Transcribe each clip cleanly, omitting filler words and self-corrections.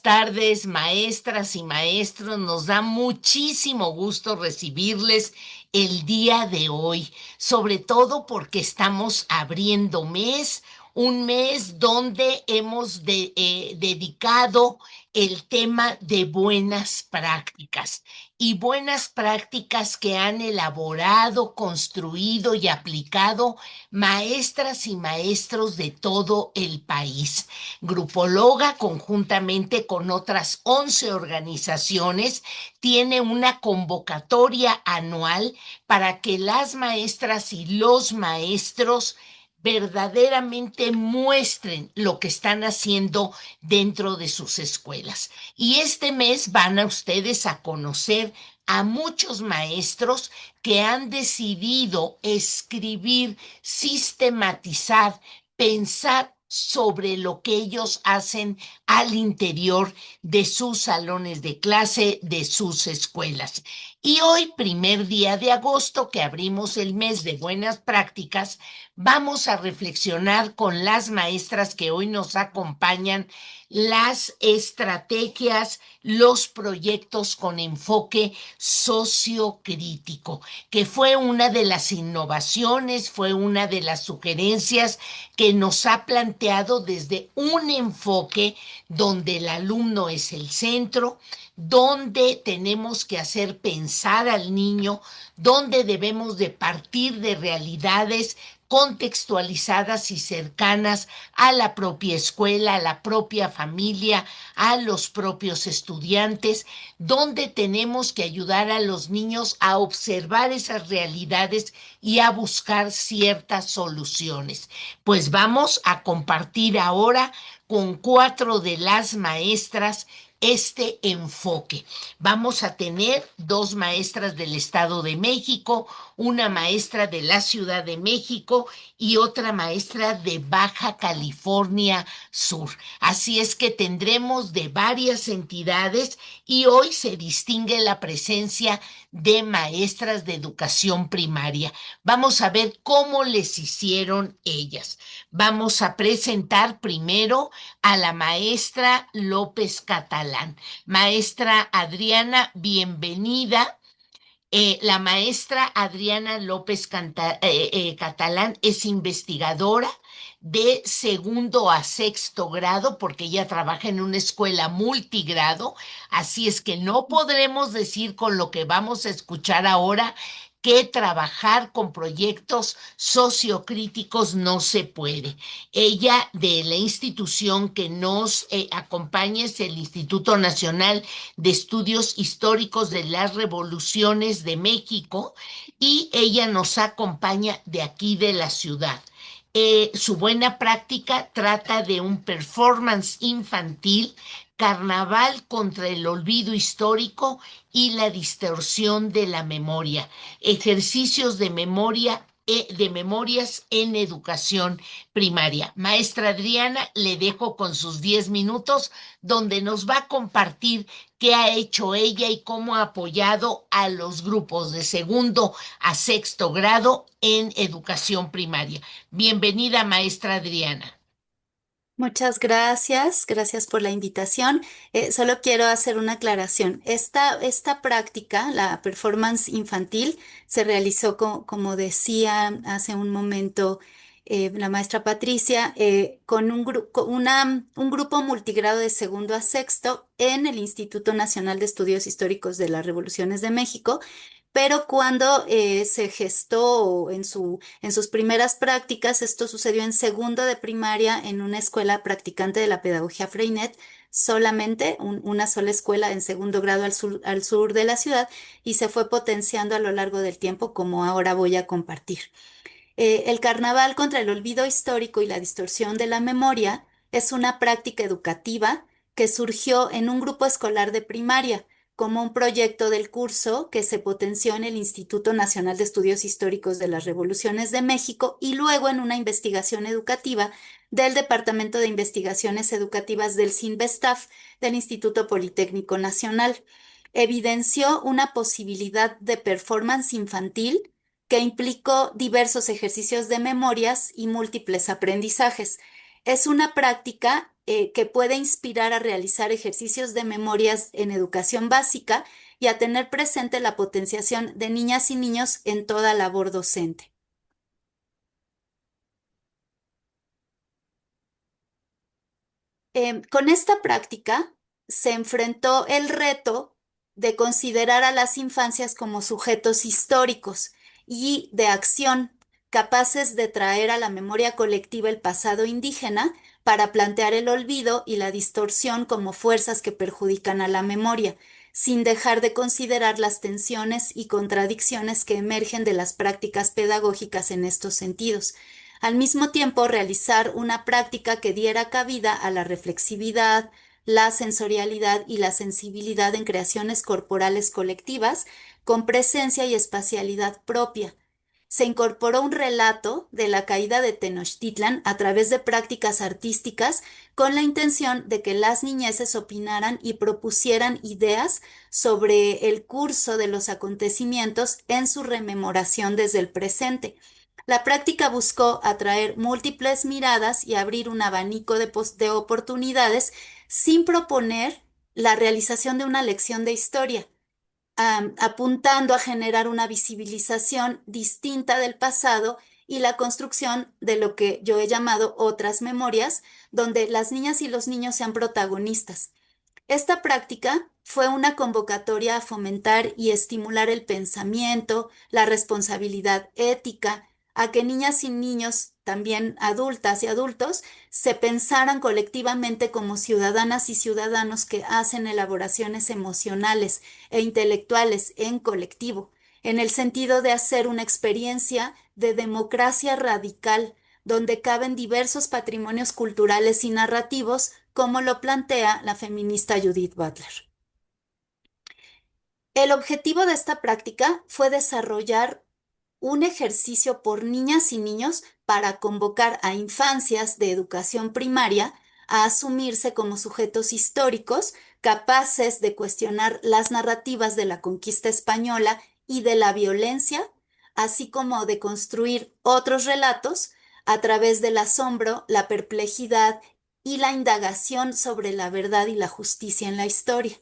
tardes, maestras y maestros. Nos da muchísimo gusto recibirles el día de hoy, sobre todo porque estamos abriendo mes, un mes donde hemos dedicado el tema de buenas prácticas y buenas prácticas que han elaborado, construido y aplicado maestras y maestros de todo el país. Grupologa, conjuntamente con otras 11 organizaciones, tiene una convocatoria anual para que las maestras y los maestros verdaderamente muestren lo que están haciendo dentro de sus escuelas. Y este mes van a ustedes a conocer a muchos maestros que han decidido escribir, sistematizar, pensar sobre lo que ellos hacen al interior de sus salones de clase, de sus escuelas. Y hoy, primer día de agosto, que abrimos el mes de buenas prácticas, vamos a reflexionar con las maestras que hoy nos acompañan las estrategias, los proyectos con enfoque sociocrítico, que fue una de las innovaciones, fue una de las sugerencias que nos ha planteado desde un enfoque donde el alumno es el centro, donde tenemos que hacer pensar al niño, donde debemos de partir de realidades contextualizadas y cercanas a la propia escuela, a la propia familia, a los propios estudiantes, donde tenemos que ayudar a los niños a observar esas realidades y a buscar ciertas soluciones. Pues vamos a compartir ahora con 4 de las maestras este enfoque. Vamos a tener 2 maestras del Estado de México, una maestra de la Ciudad de México y otra maestra de Baja California Sur. Así es que tendremos de varias entidades y hoy se distingue la presencia de maestras de educación primaria. Vamos a ver cómo les hicieron ellas. Vamos a presentar primero a la maestra López Catalán. Maestra Adriana, bienvenida. La maestra Adriana López Catalán es investigadora de segundo a sexto grado, porque ella trabaja en una escuela multigrado, así es que no podremos decir con lo que vamos a escuchar ahora que trabajar con proyectos sociocríticos no se puede. Ella, de la institución que nos acompaña, es el Instituto Nacional de Estudios Históricos de las Revoluciones de México, y ella nos acompaña de aquí de la ciudad. Su buena práctica trata de un performance infantil, carnaval contra el olvido histórico y la distorsión de la memoria, ejercicios de memoria, de memorias en educación primaria. Maestra Adriana, le dejo con sus 10 minutos donde nos va a compartir qué ha hecho ella y cómo ha apoyado a los grupos de segundo a sexto grado en educación primaria. Bienvenida, maestra Adriana. Muchas gracias, gracias por la invitación. Solo quiero hacer una aclaración. Esta práctica, la performance infantil, se realizó, como decía hace un momento la maestra Patricia, con un grupo multigrado de segundo a sexto en el Instituto Nacional de Estudios Históricos de las Revoluciones de México. Pero cuando se gestó en sus primeras prácticas, esto sucedió en segundo de primaria en una escuela practicante de la pedagogía Freinet, solamente una sola escuela en segundo grado al sur de la ciudad, y se fue potenciando a lo largo del tiempo, como ahora voy a compartir. El carnaval contra el olvido histórico y la distorsión de la memoria es una práctica educativa que surgió en un grupo escolar de primaria como un proyecto del curso que se potenció en el Instituto Nacional de Estudios Históricos de las Revoluciones de México y luego en una investigación educativa del Departamento de Investigaciones Educativas del CINVESTAF del Instituto Politécnico Nacional. Evidenció una posibilidad de performance infantil que implicó diversos ejercicios de memorias y múltiples aprendizajes. Es una práctica que puede inspirar a realizar ejercicios de memorias en educación básica y a tener presente la potenciación de niñas y niños en toda labor docente. Con esta práctica se enfrentó el reto de considerar a las infancias como sujetos históricos y de acción, capaces de traer a la memoria colectiva el pasado indígena para plantear el olvido y la distorsión como fuerzas que perjudican a la memoria, sin dejar de considerar las tensiones y contradicciones que emergen de las prácticas pedagógicas en estos sentidos. Al mismo tiempo, realizar una práctica que diera cabida a la reflexividad, la sensorialidad y la sensibilidad en creaciones corporales colectivas con presencia y espacialidad propia. Se incorporó un relato de la caída de Tenochtitlan a través de prácticas artísticas con la intención de que las niñeces opinaran y propusieran ideas sobre el curso de los acontecimientos en su rememoración desde el presente. La práctica buscó atraer múltiples miradas y abrir un abanico de oportunidades sin proponer la realización de una lección de historia, apuntando a generar una visibilización distinta del pasado y la construcción de lo que yo he llamado otras memorias, donde las niñas y los niños sean protagonistas. Esta práctica fue una convocatoria a fomentar y estimular el pensamiento, la responsabilidad ética, a que niñas y niños, también adultas y adultos, se pensaran colectivamente como ciudadanas y ciudadanos que hacen elaboraciones emocionales e intelectuales en colectivo, en el sentido de hacer una experiencia de democracia radical donde caben diversos patrimonios culturales y narrativos, como lo plantea la feminista Judith Butler. El objetivo de esta práctica fue desarrollar un ejercicio por niñas y niños para convocar a infancias de educación primaria a asumirse como sujetos históricos capaces de cuestionar las narrativas de la conquista española y de la violencia, así como de construir otros relatos a través del asombro, la perplejidad y la indagación sobre la verdad y la justicia en la historia.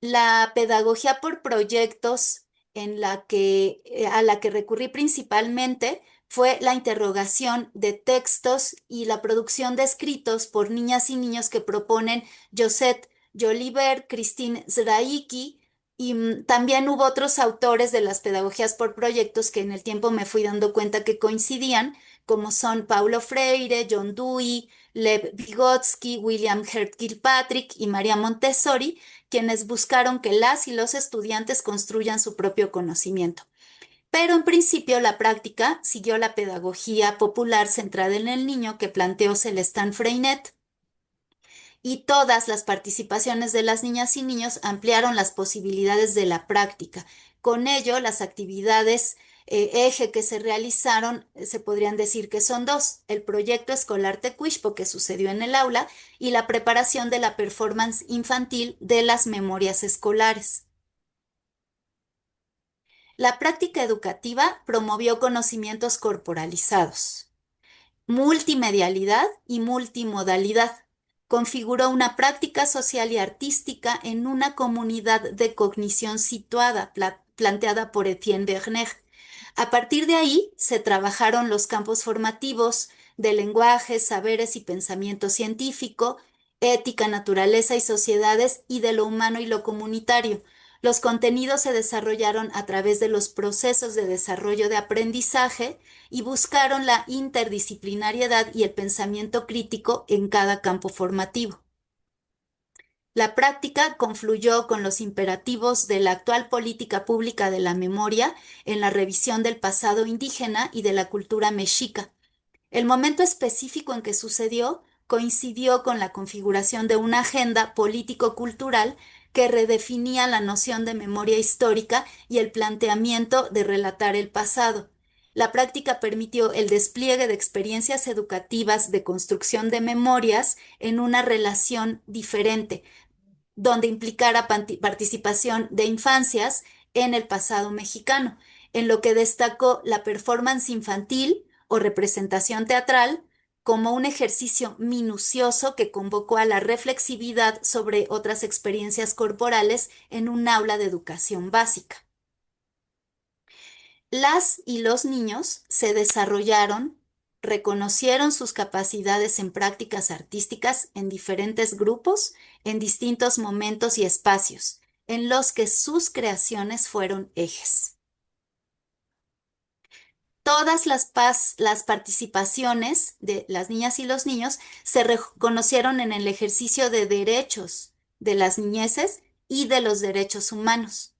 La pedagogía por proyectos a la que recurrí principalmente fue la interrogación de textos y la producción de escritos por niñas y niños que proponen Josette Jolivet, Christine Zraicki, y también hubo otros autores de las pedagogías por proyectos que en el tiempo me fui dando cuenta que coincidían, como son Paulo Freire, John Dewey, Lev Vygotsky, William Hurt Kilpatrick y María Montessori, quienes buscaron que las y los estudiantes construyan su propio conocimiento. Pero en principio la práctica siguió la pedagogía popular centrada en el niño que planteó Celestin Freinet, y todas las participaciones de las niñas y niños ampliaron las posibilidades de la práctica. Con ello, las actividades eje que se realizaron se podrían decir que son dos: el proyecto escolar Tecuishpo, que sucedió en el aula, y la preparación de la performance infantil de las memorias escolares. La práctica educativa promovió conocimientos corporalizados, multimedialidad y multimodalidad. Configuró una práctica social y artística en una comunidad de cognición situada, planteada por Etienne Berner. A partir de ahí se trabajaron los campos formativos de lenguaje, saberes y pensamiento científico, ética, naturaleza y sociedades, y de lo humano y lo comunitario. Los contenidos se desarrollaron a través de los procesos de desarrollo de aprendizaje y buscaron la interdisciplinariedad y el pensamiento crítico en cada campo formativo. La práctica confluyó con los imperativos de la actual política pública de la memoria en la revisión del pasado indígena y de la cultura mexica. El momento específico en que sucedió coincidió con la configuración de una agenda político-cultural que redefinía la noción de memoria histórica y el planteamiento de relatar el pasado. La práctica permitió el despliegue de experiencias educativas de construcción de memorias en una relación diferente, donde implicara participación de infancias en el pasado mexicano, en lo que destacó la performance infantil o representación teatral como un ejercicio minucioso que convocó a la reflexividad sobre otras experiencias corporales en un aula de educación básica. Las y los niños se desarrollaron, reconocieron sus capacidades en prácticas artísticas en diferentes grupos, en distintos momentos y espacios, en los que sus creaciones fueron ejes. Todas las participaciones de las niñas y los niños se reconocieron en el ejercicio de derechos de las niñeces y de los derechos humanos.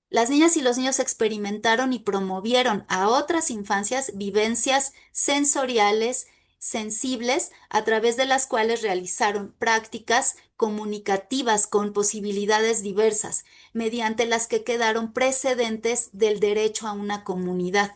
Las niñas y los niños experimentaron y promovieron a otras infancias vivencias sensoriales, sensibles, a través de las cuales realizaron prácticas comunicativas con posibilidades diversas, mediante las que quedaron precedentes del derecho a una comunidad.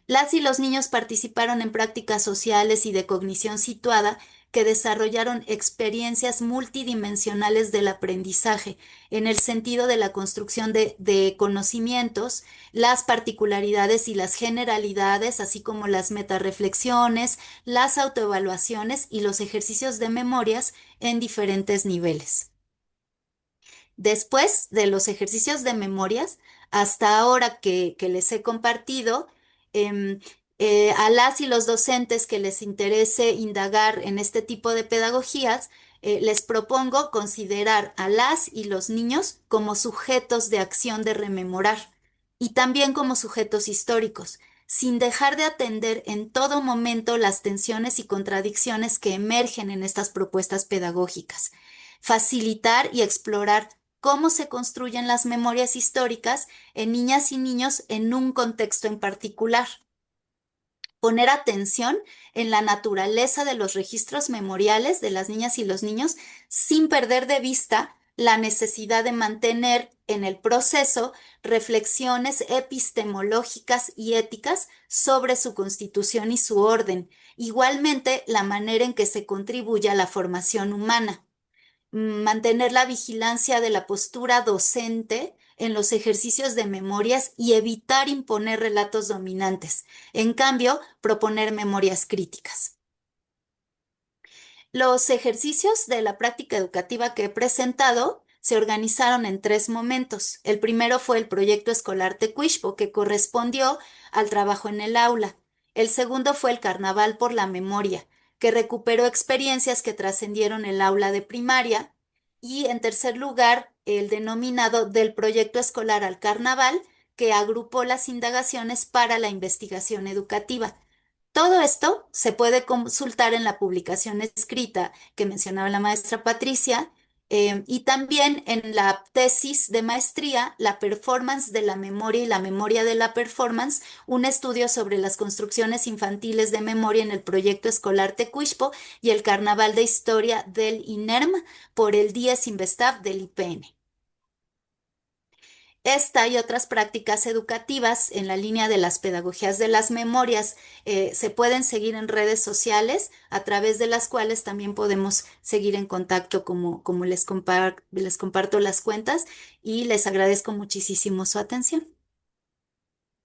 Las y los niños participaron en prácticas sociales y de cognición situada que desarrollaron experiencias multidimensionales del aprendizaje en el sentido de la construcción de conocimientos, las particularidades y las generalidades, así como las metarreflexiones, las autoevaluaciones y los ejercicios de memorias en diferentes niveles. Después de los ejercicios de memorias, hasta ahora que les he compartido, em, a las y los docentes que les interese indagar en este tipo de pedagogías, les propongo considerar a las y los niños como sujetos de acción de rememorar y también como sujetos históricos, sin dejar de atender en todo momento las tensiones y contradicciones que emergen en estas propuestas pedagógicas, facilitar y explorar cómo se construyen las memorias históricas en niñas y niños en un contexto en particular. Poner atención en la naturaleza de los registros memoriales de las niñas y los niños sin perder de vista la necesidad de mantener en el proceso reflexiones epistemológicas y éticas sobre su constitución y su orden, igualmente la manera en que se contribuye a la formación humana. Mantener la vigilancia de la postura docente en los ejercicios de memorias y evitar imponer relatos dominantes. En cambio, proponer memorias críticas. Los ejercicios de la práctica educativa que he presentado se organizaron en 3 momentos. El primero fue el proyecto escolar Tecuishpo, que correspondió al trabajo en el aula. El segundo fue el Carnaval por la Memoria, que recuperó experiencias que trascendieron el aula de primaria. Y en tercer lugar, el denominado del proyecto escolar al Carnaval, que agrupó las indagaciones para la investigación educativa. Todo esto se puede consultar en la publicación escrita que mencionaba la maestra Patricia, y también en la tesis de maestría, la performance de la memoria y la memoria de la performance, un estudio sobre las construcciones infantiles de memoria en el proyecto escolar Tecuishpo y el Carnaval de Historia del INERM por el DIES Investav del IPN. Esta y otras prácticas educativas en la línea de las pedagogías de las memorias se pueden seguir en redes sociales, a través de las cuales también podemos seguir en contacto como les comparto las cuentas, y les agradezco muchísimo su atención.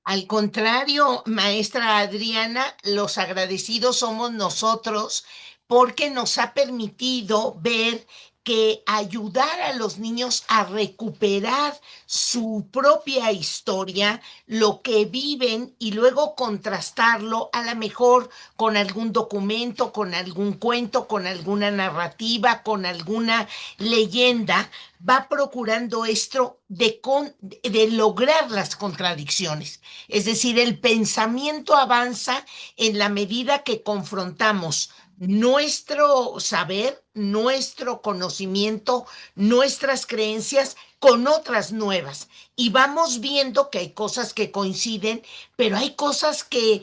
Al contrario, maestra Adriana, los agradecidos somos nosotros porque nos ha permitido ver que ayudar a los niños a recuperar su propia historia, lo que viven y luego contrastarlo a lo mejor con algún documento, con algún cuento, con alguna narrativa, con alguna leyenda, va procurando esto de lograr las contradicciones. Es decir, el pensamiento avanza en la medida que confrontamos nuestro saber, nuestro conocimiento, nuestras creencias con otras nuevas. Y vamos viendo que hay cosas que coinciden, pero hay cosas que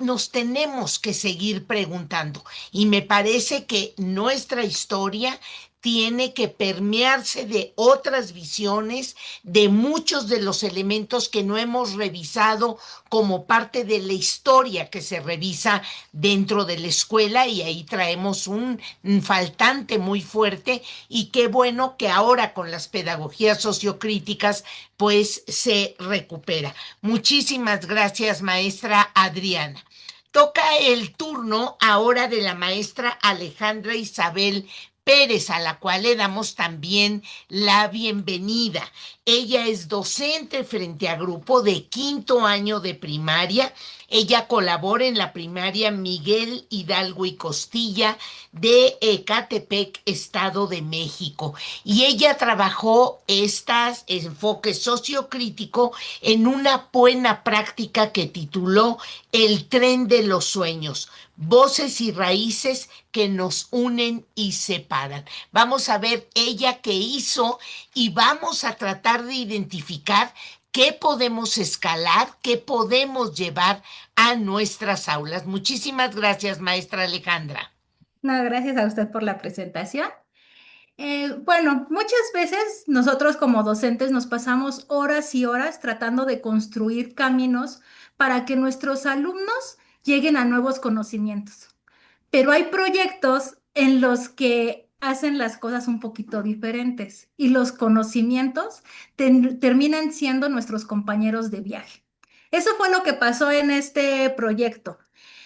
nos tenemos que seguir preguntando. Y me parece que nuestra historia tiene que permearse de otras visiones, de muchos de los elementos que no hemos revisado como parte de la historia que se revisa dentro de la escuela, y ahí traemos un faltante muy fuerte, y qué bueno que ahora con las pedagogías sociocríticas pues se recupera. Muchísimas gracias, maestra Adriana. Toca el turno ahora de la maestra Alejandra Isabel Pérez, a la cual le damos también la bienvenida. Ella es docente frente a grupo de quinto año de primaria. Ella colabora en la primaria Miguel Hidalgo y Costilla de Ecatepec, Estado de México. Y ella trabajó este enfoque sociocrítico en una buena práctica que tituló El tren de los sueños, voces y raíces que nos unen y separan. Vamos a ver ella qué hizo y vamos a tratar de identificar qué podemos escalar, qué podemos llevar a nuestras aulas. Muchísimas gracias, maestra Alejandra. No, gracias a usted por la presentación. Bueno, muchas veces nosotros como docentes nos pasamos horas y horas tratando de construir caminos para que nuestros alumnos lleguen a nuevos conocimientos. Pero hay proyectos en los que hacen las cosas un poquito diferentes y los conocimientos terminan siendo nuestros compañeros de viaje. Eso fue lo que pasó en este proyecto.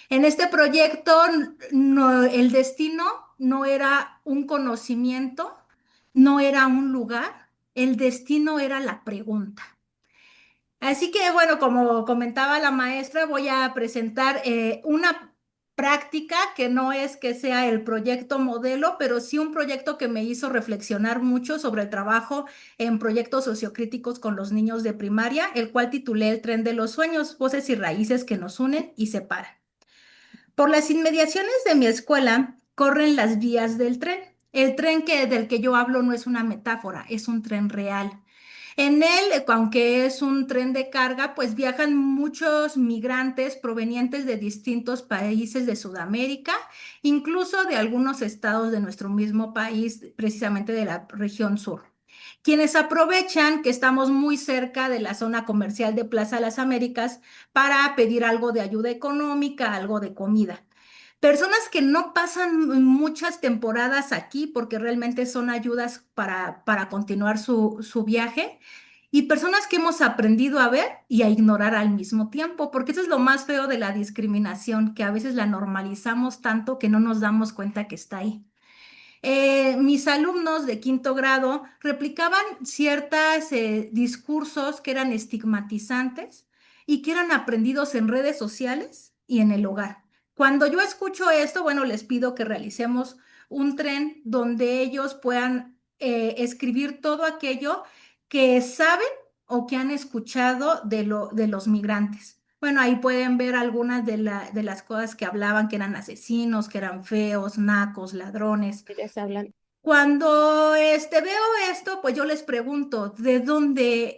En este proyecto, el destino no era un conocimiento, no era un lugar, el destino era la pregunta. Así que, bueno, como comentaba la maestra, voy a presentar una práctica que no es que sea el proyecto modelo, pero sí un proyecto que me hizo reflexionar mucho sobre el trabajo en proyectos sociocríticos con los niños de primaria, el cual titulé El tren de los sueños, voces y raíces que nos unen y separan. Por las inmediaciones de mi escuela corren las vías del tren. El tren del que yo hablo no es una metáfora, es un tren real. En él, aunque es un tren de carga, pues viajan muchos migrantes provenientes de distintos países de Sudamérica, incluso de algunos estados de nuestro mismo país, precisamente de la región sur, quienes aprovechan que estamos muy cerca de la zona comercial de Plaza Las Américas para pedir algo de ayuda económica, algo de comida. Personas que no pasan muchas temporadas aquí porque realmente son ayudas para continuar su viaje, y personas que hemos aprendido a ver y a ignorar al mismo tiempo, porque eso es lo más feo de la discriminación, que a veces la normalizamos tanto que no nos damos cuenta que está ahí. Mis alumnos de quinto grado replicaban ciertos discursos que eran estigmatizantes y que eran aprendidos en redes sociales y en el hogar. Cuando yo escucho esto, bueno, les pido que realicemos un tren donde ellos puedan escribir todo aquello que saben o que han escuchado de los migrantes. Bueno, ahí pueden ver algunas de las cosas que hablaban, que eran asesinos, que eran feos, nacos, ladrones. Ellas hablan. Cuando veo esto, pues yo les pregunto, de dónde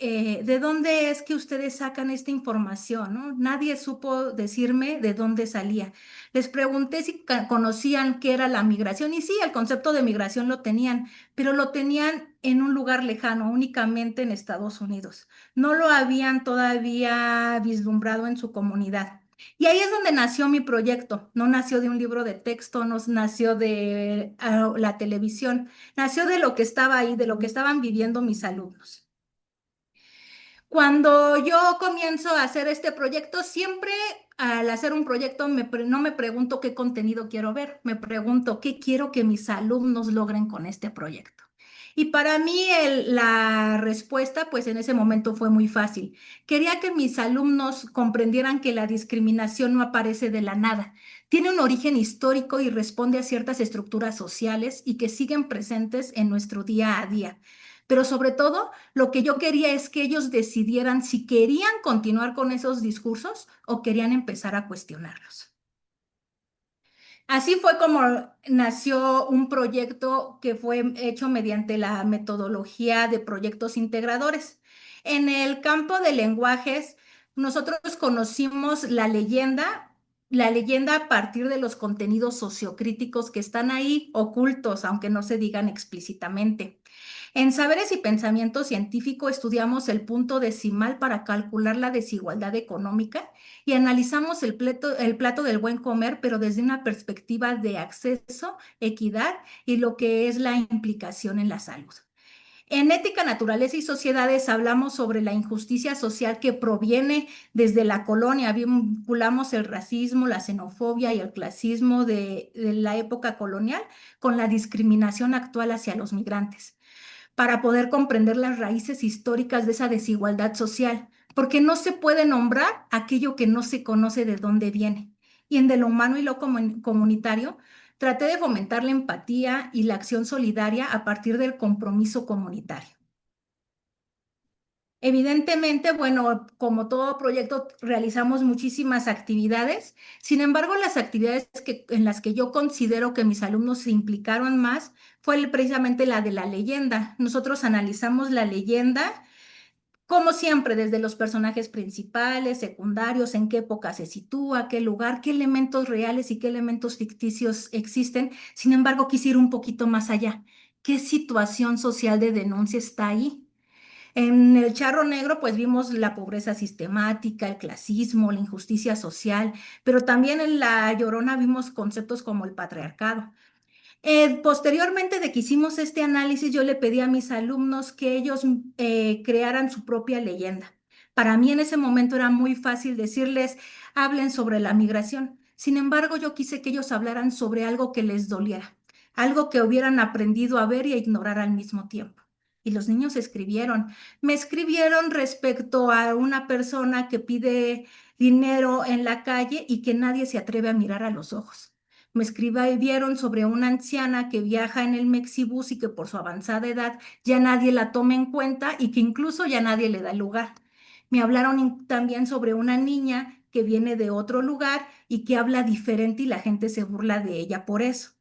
es que ustedes sacan esta información, ¿no? Nadie supo decirme de dónde salía. Les pregunté si conocían qué era la migración y sí, el concepto de migración lo tenían, pero lo tenían en un lugar lejano, únicamente en Estados Unidos. No lo habían todavía vislumbrado en su comunidad. Y ahí es donde nació mi proyecto. No nació de un libro de texto, no nació de la televisión, nació de lo que estaba ahí, de lo que estaban viviendo mis alumnos. Cuando yo comienzo a hacer este proyecto, siempre al hacer un proyecto no me pregunto qué contenido quiero ver, me pregunto qué quiero que mis alumnos logren con este proyecto. Y para mí la respuesta, pues en ese momento fue muy fácil. Quería que mis alumnos comprendieran que la discriminación no aparece de la nada. Tiene un origen histórico y responde a ciertas estructuras sociales y que siguen presentes en nuestro día a día. Pero sobre todo, lo que yo quería es que ellos decidieran si querían continuar con esos discursos o querían empezar a cuestionarlos. Así fue como nació un proyecto que fue hecho mediante la metodología de proyectos integradores. En el campo de lenguajes, nosotros conocimos la leyenda a partir de los contenidos sociocríticos que están ahí ocultos, aunque no se digan explícitamente. En Saberes y Pensamiento Científico estudiamos el punto decimal para calcular la desigualdad económica y analizamos el plato del buen comer, pero desde una perspectiva de acceso, equidad y lo que es la implicación en la salud. En Ética, Naturaleza y Sociedades hablamos sobre la injusticia social que proviene desde la colonia. Vinculamos el racismo, la xenofobia y el clasismo de la época colonial con la discriminación actual hacia los migrantes, para poder comprender las raíces históricas de esa desigualdad social, porque no se puede nombrar aquello que no se conoce de dónde viene. Y en De lo humano y lo comunitario, traté de fomentar la empatía y la acción solidaria a partir del compromiso comunitario. Evidentemente, bueno, como todo proyecto, realizamos muchísimas actividades. Sin embargo, las actividades en las que yo considero que mis alumnos se implicaron más fue precisamente la de la leyenda. Nosotros analizamos la leyenda, como siempre, desde los personajes principales, secundarios, en qué época se sitúa, qué lugar, qué elementos reales y qué elementos ficticios existen. Sin embargo, quise ir un poquito más allá. ¿Qué situación social de denuncia está ahí? En el charro negro, pues vimos la pobreza sistemática, el clasismo, la injusticia social, pero también en la Llorona vimos conceptos como el patriarcado. Posteriormente de que hicimos este análisis, yo le pedí a mis alumnos que ellos crearan su propia leyenda. Para mí en ese momento era muy fácil decirles, hablen sobre la migración. Sin embargo, yo quise que ellos hablaran sobre algo que les doliera, algo que hubieran aprendido a ver y a ignorar al mismo tiempo. Y los niños escribieron. Me escribieron respecto a una persona que pide dinero en la calle y que nadie se atreve a mirar a los ojos. Me escribieron sobre una anciana que viaja en el Mexibus y que por su avanzada edad ya nadie la toma en cuenta y que incluso ya nadie le da lugar. Me hablaron también sobre una niña que viene de otro lugar y que habla diferente y la gente se burla de ella por eso.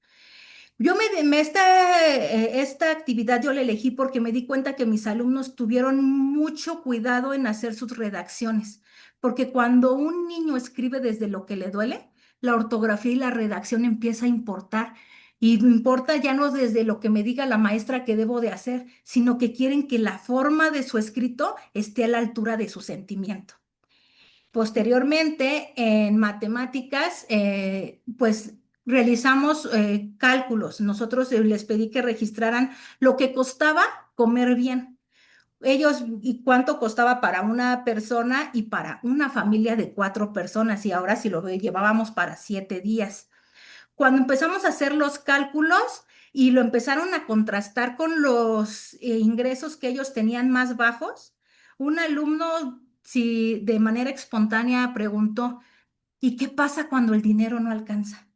Esta actividad yo la elegí porque me di cuenta que mis alumnos tuvieron mucho cuidado en hacer sus redacciones, porque cuando un niño escribe desde lo que le duele, la ortografía y la redacción empieza a importar. Y no importa ya no desde lo que me diga la maestra que debo de hacer, sino que quieren que la forma de su escrito esté a la altura de su sentimiento. Posteriormente, en matemáticas, pues realizamos cálculos. Nosotros les pedí que registraran lo que costaba comer bien. Ellos, y cuánto costaba para una persona y para una familia de 4 personas, y ahora si lo llevábamos para 7 días. Cuando empezamos a hacer los cálculos y lo empezaron a contrastar con los ingresos que ellos tenían más bajos, un alumno, si de manera espontánea preguntó, ¿y qué pasa cuando el dinero no alcanza?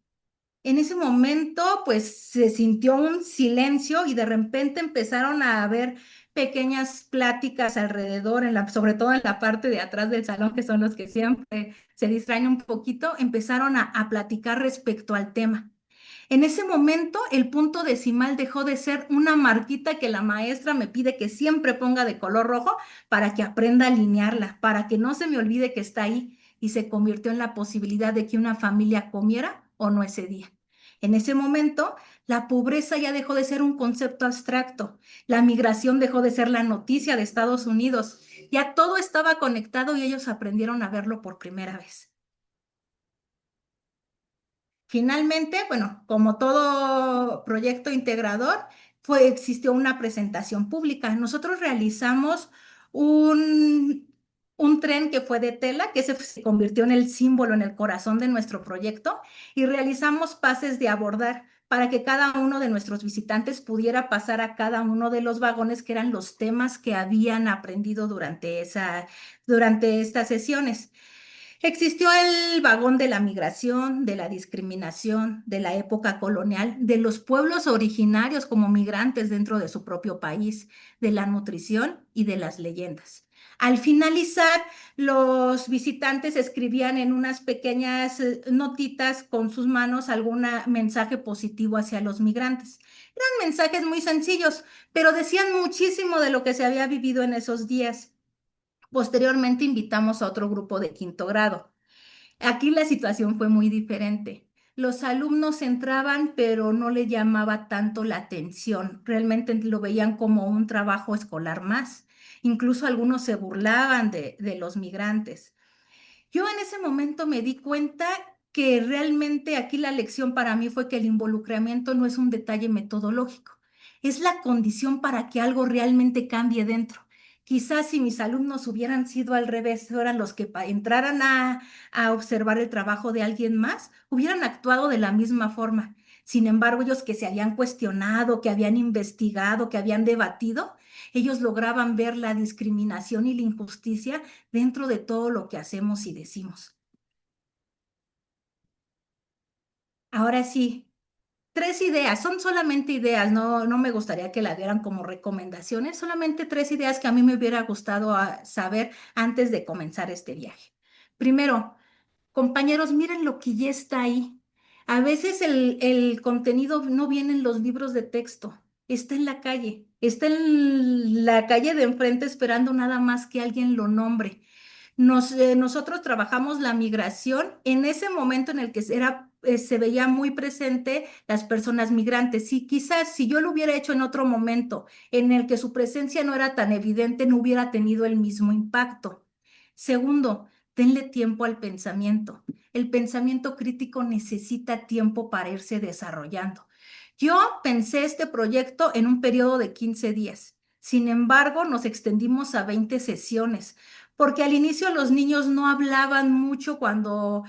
En ese momento, pues se sintió un silencio y de repente empezaron a haber pequeñas pláticas alrededor, sobre todo en la parte de atrás del salón, que son los que siempre se distraen un poquito, empezaron a platicar respecto al tema. En ese momento, el punto decimal dejó de ser una marquita que la maestra me pide que siempre ponga de color rojo para que aprenda a alinearla, para que no se me olvide que está ahí, y se convirtió en la posibilidad de que una familia comiera o no ese día. En ese momento, la pobreza ya dejó de ser un concepto abstracto, la migración dejó de ser la noticia de Estados Unidos, ya todo estaba conectado y ellos aprendieron a verlo por primera vez. Finalmente, bueno, como todo proyecto integrador, existió una presentación pública. Nosotros realizamos un, un tren que fue de tela, que se convirtió en el símbolo, en el corazón de nuestro proyecto, y realizamos pases de abordar para que cada uno de nuestros visitantes pudiera pasar a cada uno de los vagones, que eran los temas que habían aprendido durante estas sesiones. Existió el vagón de la migración, de la discriminación, de la época colonial, de los pueblos originarios como migrantes dentro de su propio país, de la nutrición y de las leyendas. Al finalizar, los visitantes escribían en unas pequeñas notitas con sus manos algún mensaje positivo hacia los migrantes. Eran mensajes muy sencillos, pero decían muchísimo de lo que se había vivido en esos días. Posteriormente invitamos a otro grupo de quinto grado. Aquí la situación fue muy diferente. Los alumnos entraban, pero no le llamaba tanto la atención. Realmente lo veían como un trabajo escolar más. Incluso algunos se burlaban de los migrantes. Yo en ese momento me di cuenta que realmente aquí la lección para mí fue que el involucramiento no es un detalle metodológico. es la condición para que algo realmente cambie dentro. Quizás si mis alumnos hubieran sido al revés, fueran los que entraran a observar el trabajo de alguien más, hubieran actuado de la misma forma. Sin embargo, ellos que se habían cuestionado, que habían investigado, que habían debatido, ellos lograban ver la discriminación y la injusticia dentro de todo lo que hacemos y decimos. Ahora sí, tres ideas, son solamente ideas, no me gustaría que la dieran como recomendaciones, solamente tres ideas que a mí me hubiera gustado saber antes de comenzar este viaje. Primero, compañeros, miren lo que ya está ahí. A veces el contenido no viene en los libros de texto, está en la calle de enfrente esperando nada más que alguien lo nombre. Nosotros trabajamos la migración en ese momento en el que se veía muy presente las personas migrantes. Y quizás si yo lo hubiera hecho en otro momento en el que su presencia no era tan evidente, no hubiera tenido el mismo impacto. Segundo, denle tiempo al pensamiento. El pensamiento crítico necesita tiempo para irse desarrollando. Yo pensé este proyecto en un periodo de 15 días. Sin embargo, nos extendimos a 20 sesiones, porque al inicio los niños no hablaban mucho cuando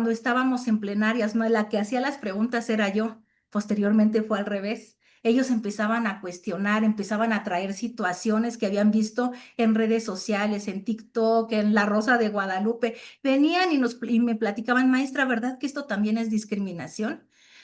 estábamos en plenarias, ¿no? La que hacía las preguntas era yo. Posteriormente fue al revés. Ellos empezaban a cuestionar, empezaban a traer situaciones que habían visto en redes sociales, en TikTok, en La Rosa de Guadalupe. Venían y me platicaban, maestra, ¿verdad que esto también es discriminación?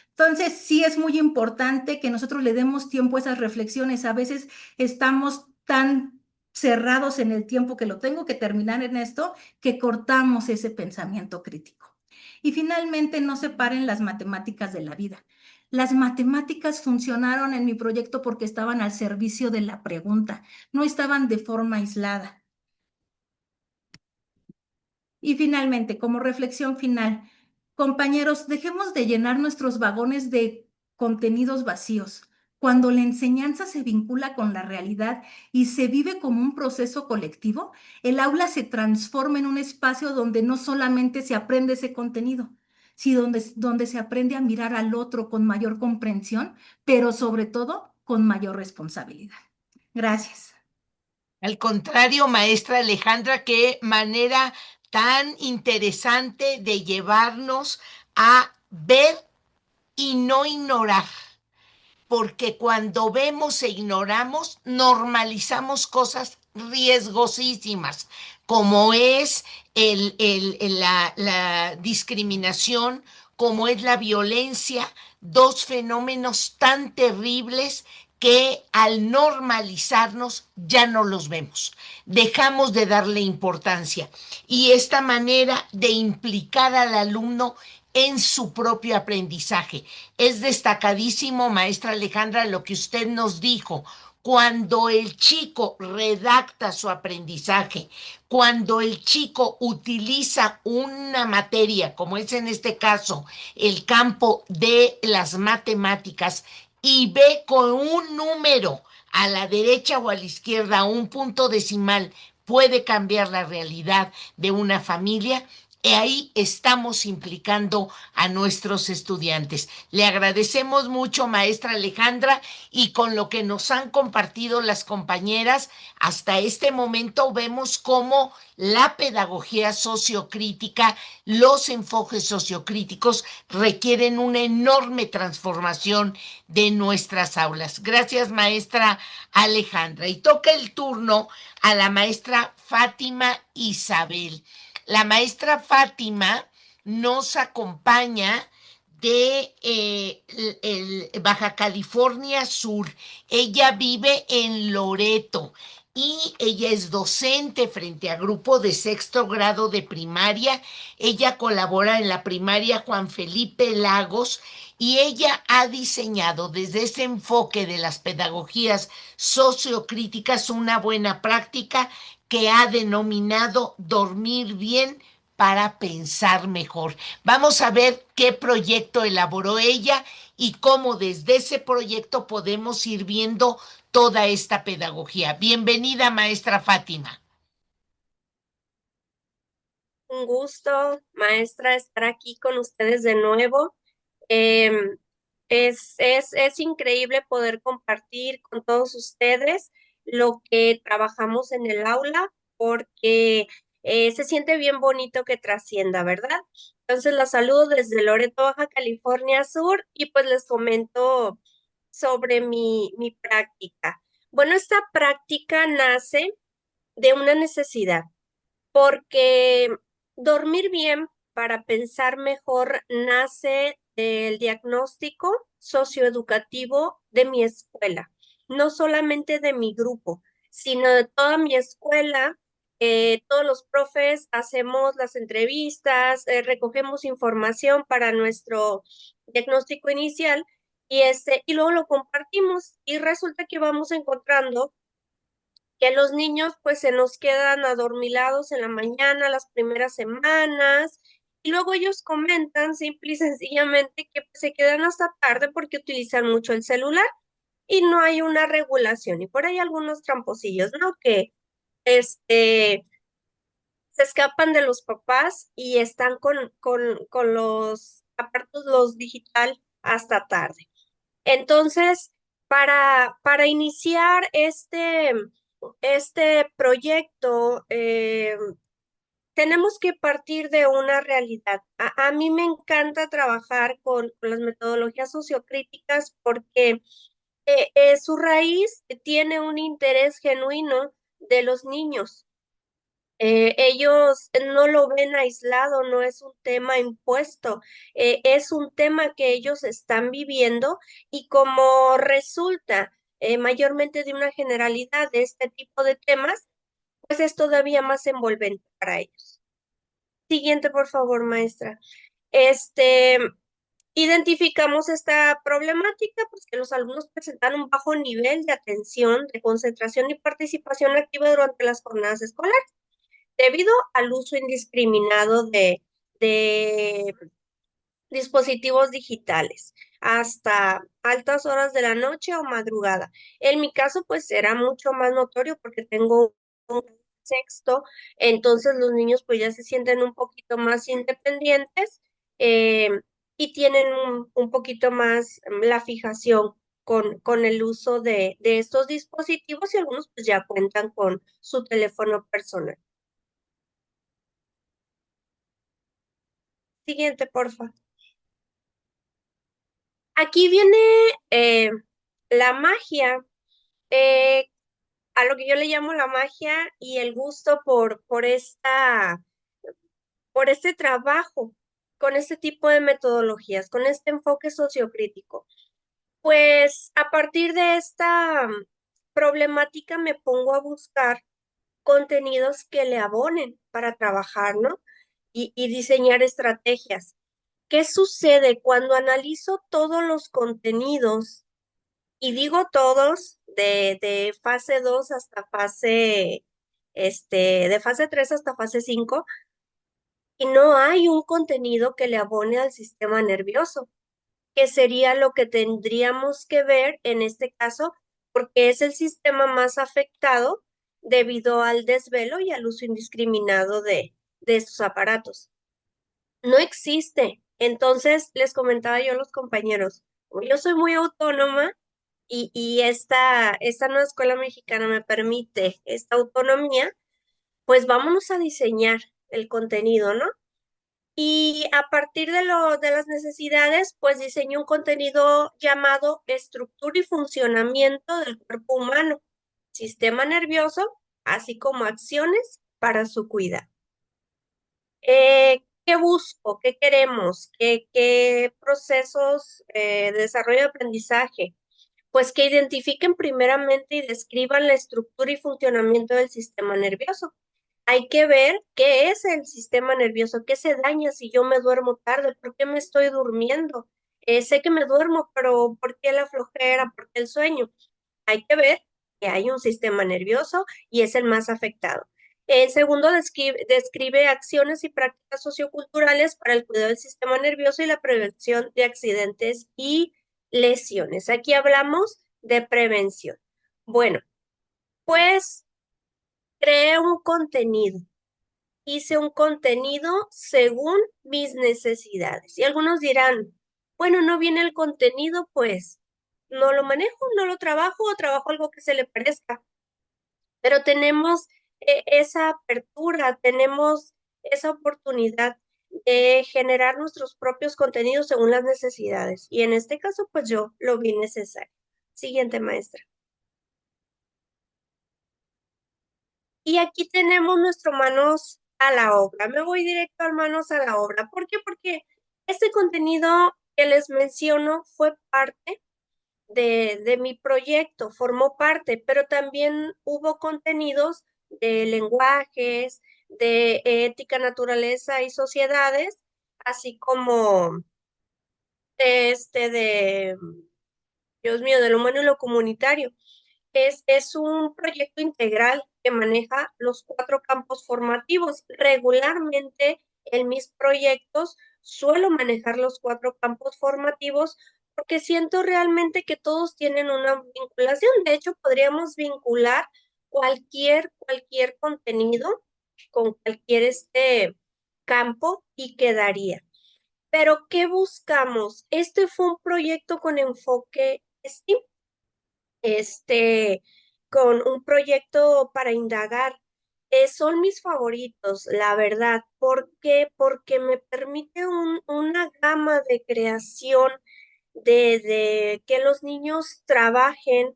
Entonces, sí es muy importante que nosotros le demos tiempo a esas reflexiones. A veces estamos tan cerrados en el tiempo que lo tengo que terminar en esto, que cortamos ese pensamiento crítico. Y finalmente, no separen las matemáticas de la vida. Las matemáticas funcionaron en mi proyecto porque estaban al servicio de la pregunta, no estaban de forma aislada. Y finalmente, como reflexión final, compañeros, dejemos de llenar nuestros vagones de contenidos vacíos. Cuando la enseñanza se vincula con la realidad y se vive como un proceso colectivo, el aula se transforma en un espacio donde no solamente se aprende ese contenido, sino donde se aprende a mirar al otro con mayor comprensión, pero sobre todo con mayor responsabilidad. Gracias. Al contrario, maestra Alejandra, qué manera tan interesante de llevarnos a ver y no ignorar, porque cuando vemos e ignoramos, normalizamos cosas riesgosísimas, como es la discriminación, como es la violencia, dos fenómenos tan terribles que al normalizarnos ya no los vemos, dejamos de darle importancia. Y esta manera de implicar al alumno en su propio aprendizaje. Es destacadísimo, maestra Alejandra, lo que usted nos dijo. Cuando el chico redacta su aprendizaje, cuando el chico utiliza una materia, como es en este caso el campo de las matemáticas, y ve con un número a la derecha o a la izquierda, un punto decimal, puede cambiar la realidad de una familia, y ahí estamos implicando a nuestros estudiantes. Le agradecemos mucho, maestra Alejandra, y con lo que nos han compartido las compañeras, hasta este momento vemos cómo la pedagogía sociocrítica, los enfoques sociocríticos requieren una enorme transformación de nuestras aulas. Gracias, maestra Alejandra. Y toca el turno a la maestra Fátima Isabel. La maestra Fátima nos acompaña de Baja California Sur. Ella vive en Loreto y ella es docente frente a grupo de sexto grado de primaria. Ella colabora en la primaria Juan Felipe Lagos y ella ha diseñado desde ese enfoque de las pedagogías sociocríticas una buena práctica que ha denominado Dormir Bien para Pensar Mejor. Vamos a ver qué proyecto elaboró ella y cómo desde ese proyecto podemos ir viendo toda esta pedagogía. Bienvenida, maestra Fátima. Un gusto, maestra, estar aquí con ustedes de nuevo. Em, Es increíble poder compartir con todos ustedes lo que trabajamos en el aula porque se siente bien bonito que trascienda, ¿verdad? Entonces la saludo desde Loreto, Baja California Sur y pues les comento sobre mi práctica. Bueno, esta práctica nace de una necesidad porque dormir bien para pensar mejor nace del diagnóstico socioeducativo de mi escuela, no solamente de mi grupo, sino de toda mi escuela. Todos los profes hacemos las entrevistas, recogemos información para nuestro diagnóstico inicial y luego lo compartimos y resulta que vamos encontrando que los niños pues se nos quedan adormilados en la mañana las primeras semanas y luego ellos comentan simple y sencillamente que pues, se quedan hasta tarde porque utilizan mucho el celular y no hay una regulación y por ahí algunos tramposillos, ¿no? Que este se escapan de los papás y están con los aparatos los digital hasta tarde. Entonces, para iniciar este proyecto, tenemos que partir de una realidad. A mí me encanta trabajar con las metodologías sociocríticas porque su raíz tiene un interés genuino de los niños. Ellos no lo ven aislado, no es un tema impuesto, es un tema que ellos están viviendo y como resulta mayormente de una generalidad de este tipo de temas, pues es todavía más envolvente para ellos. Siguiente, por favor, maestra. Este, identificamos esta problemática, pues que los alumnos presentan un bajo nivel de atención, de concentración y participación activa durante las jornadas escolares debido al uso indiscriminado de dispositivos digitales hasta altas horas de la noche o madrugada. En mi caso, pues era mucho más notorio porque tengo un sexto, entonces los niños pues ya se sienten un poquito más independientes eh, y tienen un poquito más la fijación con el uso de estos dispositivos y algunos pues ya cuentan con su teléfono personal. Siguiente, porfa. Aquí viene eh, la magia, eh, a lo que yo le llamo la magia y el gusto por este trabajo, con este tipo de metodologías, con este enfoque sociocrítico. Pues a partir de esta problemática me pongo a buscar contenidos que le abonen para trabajar, ¿no? Y diseñar estrategias. ¿Qué sucede cuando analizo todos los contenidos? Y digo todos, de fase 2 hasta de fase 3 hasta fase 5 y no hay un contenido que le abone al sistema nervioso, que sería lo que tendríamos que ver en este caso, porque es el sistema más afectado debido al desvelo y al uso indiscriminado de estos aparatos. No existe. Entonces, les comentaba yo a los compañeros, como yo soy muy autónoma y esta nueva escuela mexicana me permite esta autonomía, pues vámonos a diseñar el contenido, ¿no? Y a partir de las necesidades, pues diseño un contenido llamado estructura y funcionamiento del cuerpo humano, sistema nervioso, así como acciones para su cuidado. ¿Qué busco? ¿Qué queremos? ¿Qué procesos de desarrollo de aprendizaje? Pues que identifiquen primeramente y describan la estructura y funcionamiento del sistema nervioso. Hay que ver qué es el sistema nervioso, qué se daña si yo me duermo tarde, por qué me estoy durmiendo. Sé que me duermo, pero ¿por qué la flojera? ¿Por qué el sueño? Hay que ver que hay un sistema nervioso y es el más afectado. El segundo describe acciones y prácticas socioculturales para el cuidado del sistema nervioso y la prevención de accidentes y lesiones. Aquí hablamos de prevención. Bueno, pues creé un contenido. Hice un contenido según mis necesidades. Y algunos dirán, bueno, no viene el contenido, pues no lo manejo, no lo trabajo o trabajo algo que se le parezca. Pero tenemos esa apertura, tenemos esa oportunidad de generar nuestros propios contenidos según las necesidades. Y en este caso, pues yo lo vi necesario. Siguiente, maestra. Y aquí tenemos nuestro manos a la obra. Me voy directo a manos a la obra. ¿Por qué? Porque este contenido que les menciono fue parte de mi proyecto, formó parte, pero también hubo contenidos de lenguajes, de ética, naturaleza y sociedades, así como de, Dios mío, del humano y lo comunitario. Es un proyecto integral que maneja los 4 campos formativos. Regularmente en mis proyectos suelo manejar los 4 campos formativos porque siento realmente que todos tienen una vinculación. De hecho, podríamos vincular cualquier contenido con cualquier campo y quedaría. Pero, ¿qué buscamos? Este fue un proyecto con enfoque STEAM, este, con un proyecto para indagar. Son mis favoritos, la verdad. ¿Por qué? Porque me permite una gama de creación, de que los niños trabajen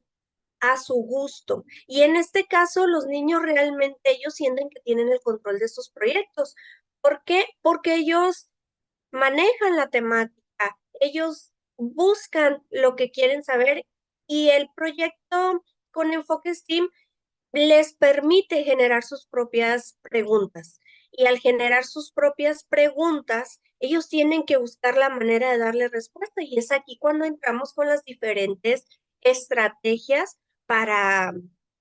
a su gusto. Y en este caso, los niños realmente ellos sienten que tienen el control de estos proyectos. ¿Por qué? Porque ellos manejan la temática, ellos buscan lo que quieren saber y el proyecto con enfoque STEAM les permite generar sus propias preguntas. Y al generar sus propias preguntas, ellos tienen que buscar la manera de darle respuesta. Y es aquí cuando entramos con las diferentes estrategias para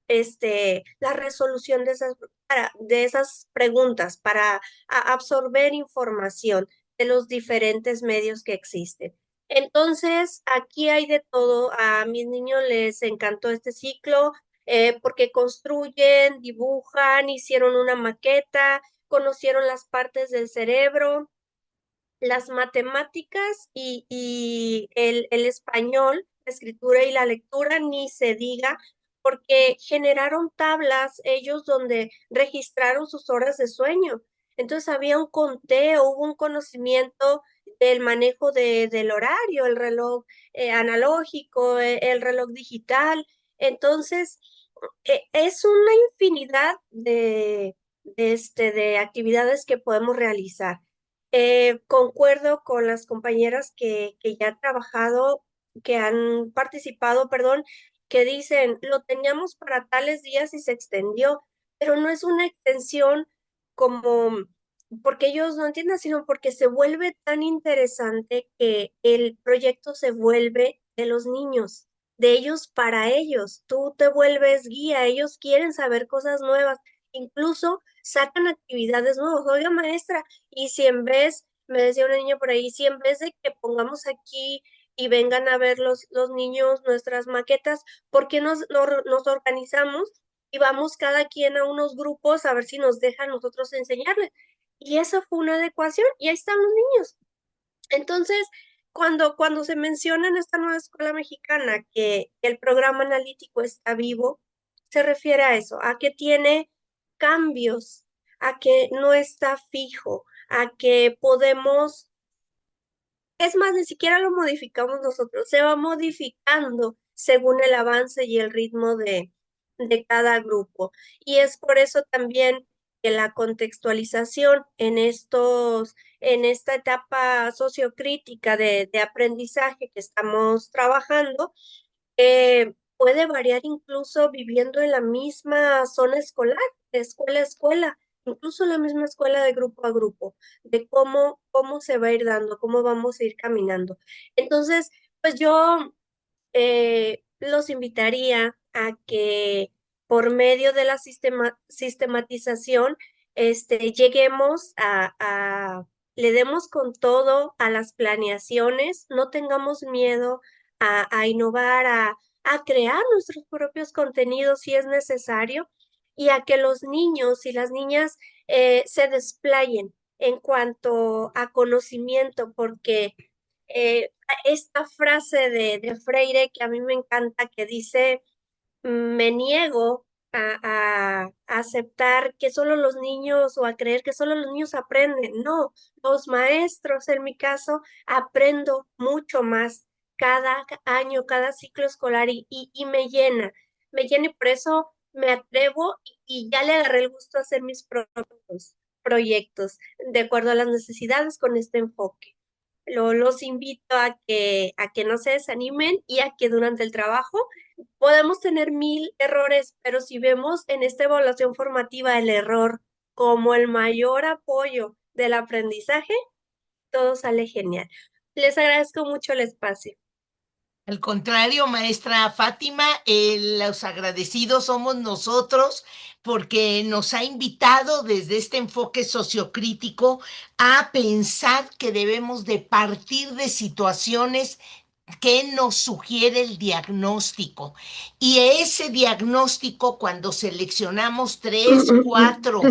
la resolución de esas preguntas, para absorber información de los diferentes medios que existen. Entonces, aquí hay de todo. A mis niños les encantó este ciclo porque construyen, dibujan, hicieron una maqueta, conocieron las partes del cerebro, las matemáticas y el español, la escritura y la lectura, ni se diga, porque generaron tablas ellos donde registraron sus horas de sueño. Entonces había un conteo, hubo un conocimiento del manejo del horario, el reloj analógico, el reloj digital. Entonces, es una infinidad de actividades que podemos realizar. Concuerdo con las compañeras que ya han trabajado, que han participado, perdón, que dicen, lo teníamos para tales días y se extendió, pero no es una extensión como porque ellos no entiendan, sino porque se vuelve tan interesante que el proyecto se vuelve de los niños, de ellos para ellos. Tú te vuelves guía, ellos quieren saber cosas nuevas, incluso sacan actividades nuevas. Oiga, maestra, y si en vez, me decía una niña por ahí, si en vez de que pongamos aquí y vengan a ver los niños nuestras maquetas, ¿por qué nos organizamos y vamos cada quien a unos grupos a ver si nos dejan nosotros enseñarles? Y esa fue una adecuación y ahí están los niños. Entonces, cuando se menciona en esta nueva escuela mexicana que el programa analítico está vivo, se refiere a eso, a que tiene cambios, a que no está fijo, a que podemos, es más, ni siquiera lo modificamos nosotros, se va modificando según el avance y el ritmo de cada grupo. Y es por eso también que la contextualización en esta etapa sociocrítica de aprendizaje que estamos trabajando, puede variar incluso viviendo en la misma zona escolar, de escuela a escuela, incluso en la misma escuela de grupo a grupo, de cómo se va a ir dando, cómo vamos a ir caminando. Entonces, pues yo los invitaría a que por medio de la sistematización, lleguemos le demos con todo a las planeaciones, no tengamos miedo a innovar, a crear nuestros propios contenidos si es necesario y a que los niños y las niñas se desplayen en cuanto a conocimiento, porque esta frase de Freire que a mí me encanta, que dice, me niego a aceptar que solo los niños o a creer que solo los niños aprenden. No, los maestros, en mi caso, aprendo mucho más cada año, cada ciclo escolar y me llena y por eso me atrevo y ya le agarré el gusto a hacer mis propios proyectos de acuerdo a las necesidades con este enfoque. Los invito a que no se desanimen y a que durante el trabajo podemos tener 1000 errores, pero si vemos en esta evaluación formativa el error como el mayor apoyo del aprendizaje, todo sale genial. Les agradezco mucho el espacio. Al contrario, maestra Fátima, los agradecidos somos nosotros porque nos ha invitado desde este enfoque sociocrítico a pensar que debemos de partir de situaciones que nos sugiere el diagnóstico. Y ese diagnóstico, cuando seleccionamos 3, 4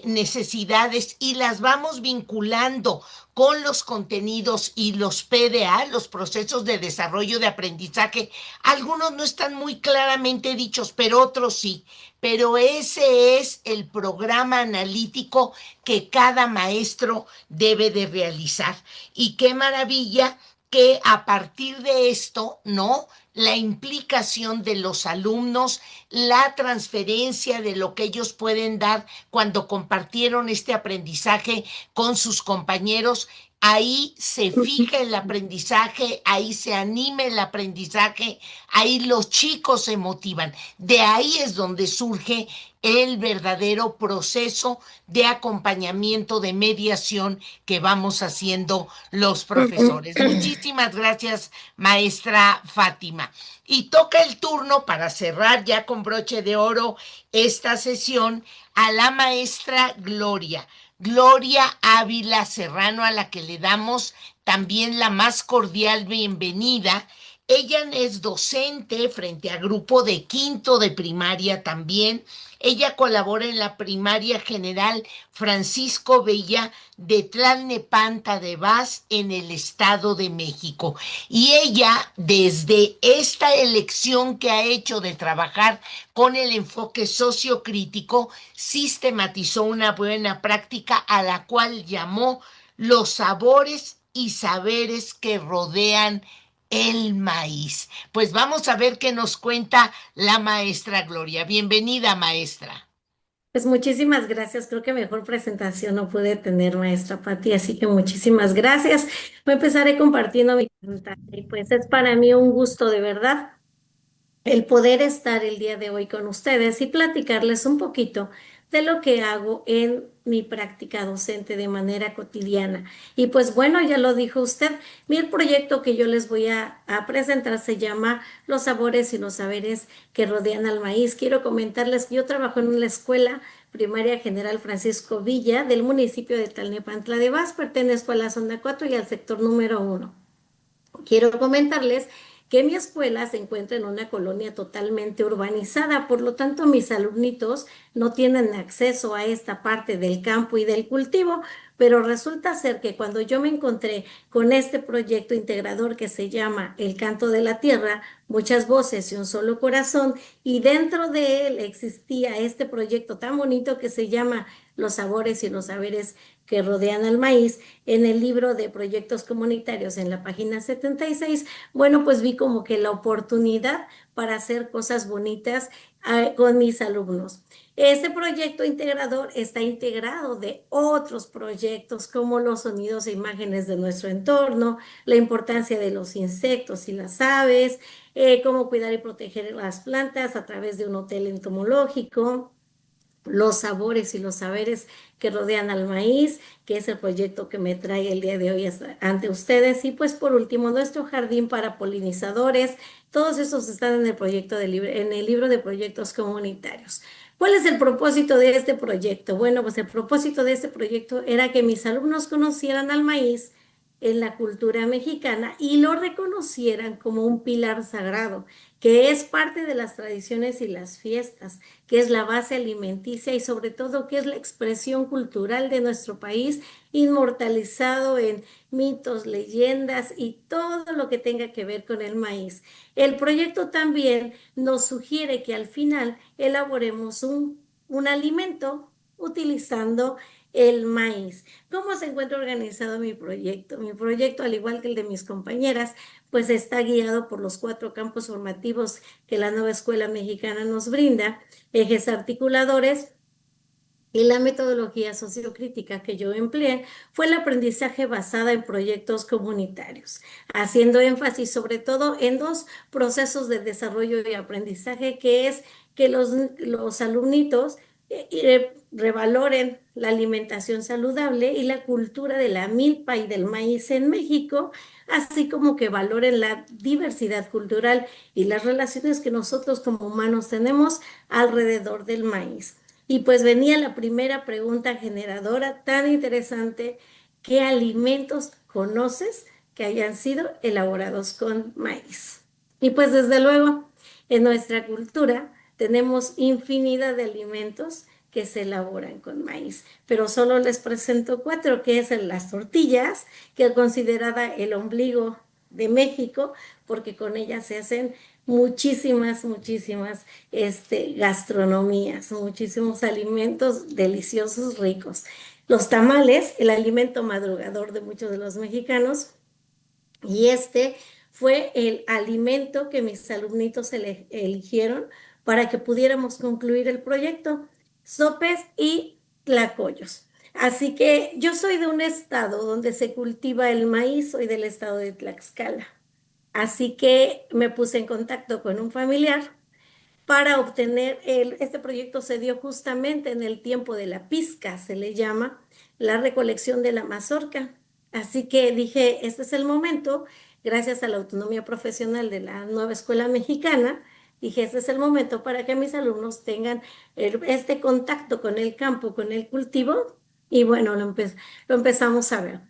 necesidades y las vamos vinculando con los contenidos y los PDA, los procesos de desarrollo de aprendizaje, algunos no están muy claramente dichos, pero otros sí. Pero ese es el programa analítico que cada maestro debe de realizar. Y qué maravilla que a partir de esto, ¿no? La implicación de los alumnos, la transferencia de lo que ellos pueden dar cuando compartieron este aprendizaje con sus compañeros, ahí se fija el aprendizaje, ahí se anima el aprendizaje, ahí los chicos se motivan. De ahí es donde surge el verdadero proceso de acompañamiento, de mediación que vamos haciendo los profesores. Muchísimas gracias, maestra Fátima. Y toca el turno para cerrar ya con broche de oro esta sesión a la maestra Gloria. Gloria Ávila Serrano, a la que le damos también la más cordial bienvenida. Ella es docente frente a grupo de quinto de primaria también. Ella colabora en la primaria general Francisco Bella de Tlalnepantla de Vaz en el Estado de México. Y ella, desde esta elección que ha hecho de trabajar con el enfoque sociocrítico, sistematizó una buena práctica a la cual llamó los sabores y saberes que rodean el maíz. Pues vamos a ver qué nos cuenta la maestra Gloria. Bienvenida, maestra. Pues muchísimas gracias. Creo que mejor presentación no pude tener, maestra Patti, así que muchísimas gracias. Voy a empezar compartiendo mi pantalla y pues es para mí un gusto de verdad el poder estar el día de hoy con ustedes y platicarles un poquito de lo que hago en mi práctica docente de manera cotidiana. Y pues bueno, ya lo dijo usted, el proyecto que yo les voy a presentar se llama Los sabores y los saberes que rodean al maíz. Quiero comentarles que yo trabajo en una escuela primaria general Francisco Villa del municipio de Tlalnepantla de Vaz, pertenezco a la zona 4 y al sector número 1. Quiero comentarles que mi escuela se encuentra en una colonia totalmente urbanizada, por lo tanto mis alumnitos no tienen acceso a esta parte del campo y del cultivo, pero resulta ser que cuando yo me encontré con este proyecto integrador que se llama El Canto de la Tierra, muchas voces y un solo corazón, y dentro de él existía este proyecto tan bonito que se llama Los sabores y los saberes que rodean al maíz, en el libro de proyectos comunitarios en la página 76, bueno, pues vi como que la oportunidad para hacer cosas bonitas con mis alumnos. Este proyecto integrador está integrado de otros proyectos como los sonidos e imágenes de nuestro entorno, la importancia de los insectos y las aves, cómo cuidar y proteger las plantas a través de un hotel entomológico, los sabores y los saberes que rodean al maíz, que es el proyecto que me trae el día de hoy ante ustedes. Y pues por último, nuestro jardín para polinizadores. Todos esos están en el proyecto en el libro de proyectos comunitarios. ¿Cuál es el propósito de este proyecto? Bueno, pues el propósito de este proyecto era que mis alumnos conocieran al maíz en la cultura mexicana y lo reconocieran como un pilar sagrado, que es parte de las tradiciones y las fiestas, que es la base alimenticia y sobre todo que es la expresión cultural de nuestro país, inmortalizado en mitos, leyendas y todo lo que tenga que ver con el maíz. El proyecto también nos sugiere que al final elaboremos un alimento utilizando el maíz. ¿Cómo se encuentra organizado mi proyecto? Mi proyecto, al igual que el de mis compañeras, pues está guiado por los 4 campos formativos que la nueva escuela mexicana nos brinda, ejes articuladores. Y la metodología sociocrítica que yo empleé fue el aprendizaje basada en proyectos comunitarios, haciendo énfasis sobre todo en 2 procesos de desarrollo y aprendizaje, que es que los alumnitos revaloren la alimentación saludable y la cultura de la milpa y del maíz en México, así como que valoren la diversidad cultural y las relaciones que nosotros como humanos tenemos alrededor del maíz. Y pues venía la primera pregunta generadora tan interesante: ¿qué alimentos conoces que hayan sido elaborados con maíz? Y pues desde luego, en nuestra cultura tenemos infinidad de alimentos que se elaboran con maíz, pero solo les presento 4, que es las tortillas, que es considerada el ombligo de México, porque con ellas se hacen muchísimas gastronomías, muchísimos alimentos deliciosos, ricos. Los tamales, el alimento madrugador de muchos de los mexicanos, y este fue el alimento que mis alumnitos eligieron para que pudiéramos concluir el proyecto, sopes y tlacoyos. Así que yo soy de un estado donde se cultiva el maíz, soy del estado de Tlaxcala. Así que me puse en contacto con un familiar para obtener este proyecto. Se dio justamente en el tiempo de la pizca, se le llama, la recolección de la mazorca. Así que dije, este es el momento, gracias a la autonomía profesional de la nueva escuela mexicana, dije, este es el momento para que mis alumnos tengan este contacto con el campo, con el cultivo, y bueno, lo empezamos a ver.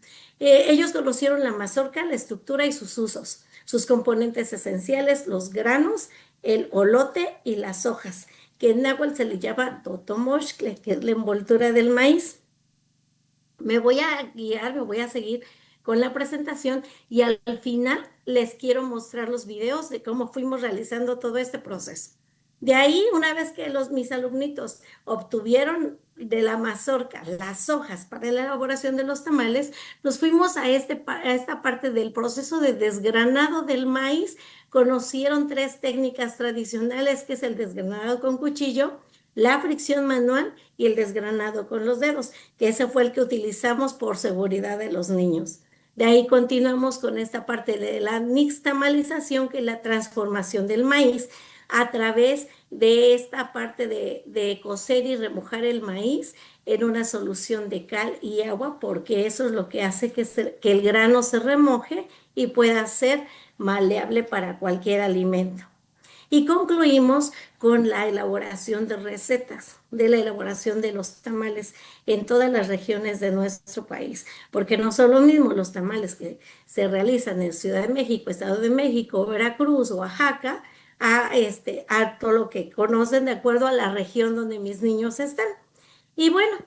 Ellos conocieron la mazorca, la estructura y sus usos, sus componentes esenciales, los granos, el olote y las hojas, que en náhuatl se le llama totomoxcle, que es la envoltura del maíz. Me voy a guiar, me voy a seguir con la presentación y al final les quiero mostrar los videos de cómo fuimos realizando todo este proceso. De ahí, una vez que mis alumnitos obtuvieron de la mazorca las hojas para la elaboración de los tamales, nos fuimos a esta parte del proceso de desgranado del maíz. Conocieron 3 técnicas tradicionales, que es el desgranado con cuchillo, la fricción manual y el desgranado con los dedos, que ese fue el que utilizamos por seguridad de los niños. De ahí continuamos con esta parte de la nixtamalización, que es la transformación del maíz a través de esta parte de cocer y remojar el maíz en una solución de cal y agua, porque eso es lo que hace que el grano se remoje y pueda ser maleable para cualquier alimento. Y concluimos con la elaboración de recetas, de la elaboración de los tamales en todas las regiones de nuestro país, porque no son lo mismo los tamales que se realizan en Ciudad de México, Estado de México, Veracruz, Oaxaca, a todo lo que conocen de acuerdo a la región donde mis niños están. Y bueno,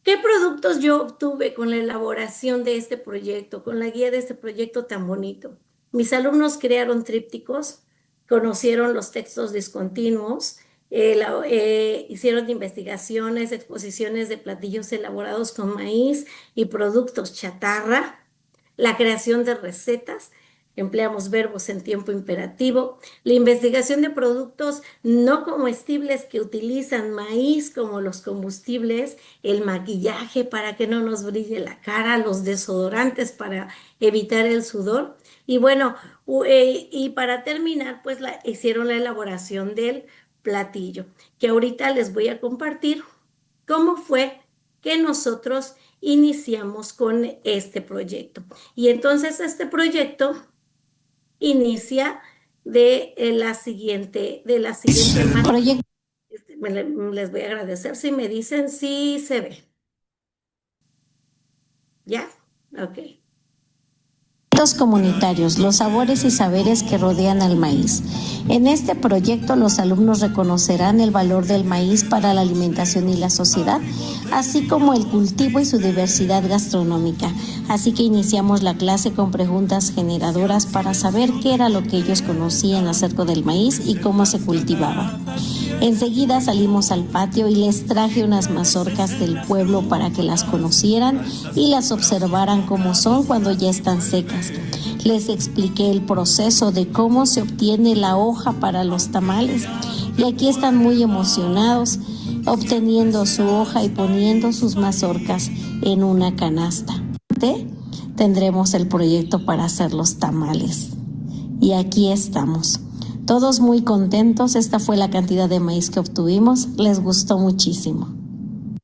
¿qué productos yo obtuve con la elaboración de este proyecto, con la guía de este proyecto tan bonito? Mis alumnos crearon trípticos, conocieron los textos discontinuos, hicieron investigaciones, exposiciones de platillos elaborados con maíz y productos chatarra, la creación de recetas. Empleamos verbos en tiempo imperativo, la investigación de productos no comestibles que utilizan maíz como los combustibles, el maquillaje para que no nos brille la cara, los desodorantes para evitar el sudor. Y bueno, y para terminar, pues hicieron la elaboración del platillo, que ahorita les voy a compartir cómo fue que nosotros iniciamos con este proyecto. Y entonces este proyecto inicia de la siguiente manera. Les voy a agradecer si me dicen si se ve. ¿Ya? Ok. Comunitarios, los sabores y saberes que rodean al maíz. En este proyecto los alumnos reconocerán el valor del maíz para la alimentación y la sociedad, así como el cultivo y su diversidad gastronómica. Así que iniciamos la clase con preguntas generadoras para saber qué era lo que ellos conocían acerca del maíz y cómo se cultivaba. Enseguida salimos al patio y les traje unas mazorcas del pueblo para que las conocieran y las observaran como son cuando ya están secas. Les expliqué el proceso de cómo se obtiene la hoja para los tamales y aquí están muy emocionados obteniendo su hoja y poniendo sus mazorcas en una canasta. Tendremos el proyecto para hacer los tamales y aquí estamos. Todos muy contentos, esta fue la cantidad de maíz que obtuvimos, les gustó muchísimo.